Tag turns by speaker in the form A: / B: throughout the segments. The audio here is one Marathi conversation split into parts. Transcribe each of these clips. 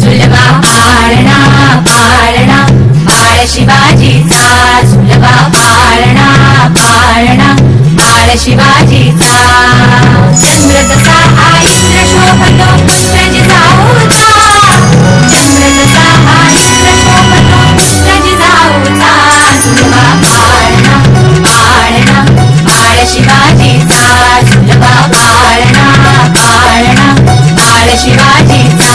A: झुलवा पाळणा पाळणा बाळ शिवाजीचा, झुलवा पाळणा पाळणा बाळ शिवाजीचा. चंद्र जसा हा इंद्र शोभतो पुत्र जिजाऊचा, चंद्र जसा हा इंद्र शोभतो पुत्र जिजाऊचा. झुलवा पाळणा पाळणा बाळ शिवाजीचा, झुलवा पाळणा पाळणा बाळ शिवाजीचा.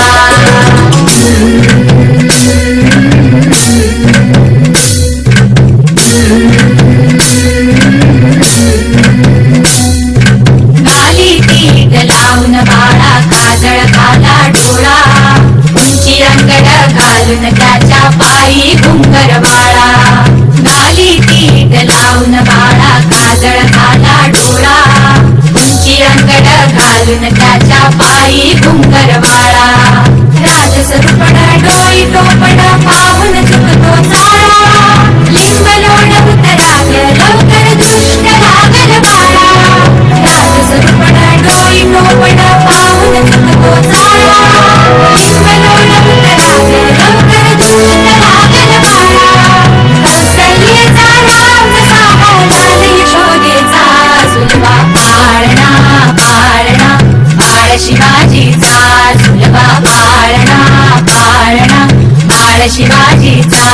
A: गाली पीठ लावून बाळा काजळ घाला डोळा, उंची अंगड घालून त्याच्या पायी घुंगर बाळा. गाली पीठ लावून बाळा काजळ घाला डोळा, उंची अंगड घालून त्याच्या पायी घुंगर बाळा. राजसरूपण डोई टोपण पाहून चुकतो चाळा, लिंब लोण उतराग लवकर दृष्ट लागल बाळा. राजसरूपण डोई टोपण पाहून चुकतो चाळा, लिंब लोण उतराग लवकर दृष्ट लागल बाळा. कौसल्येचा राम जसा झाल यशोदेचा, झुलवा पाळणा पाळणा बाळ शिवाजीचा, झुलवा पाळणा पाळणा बाळ शिवाजीचा.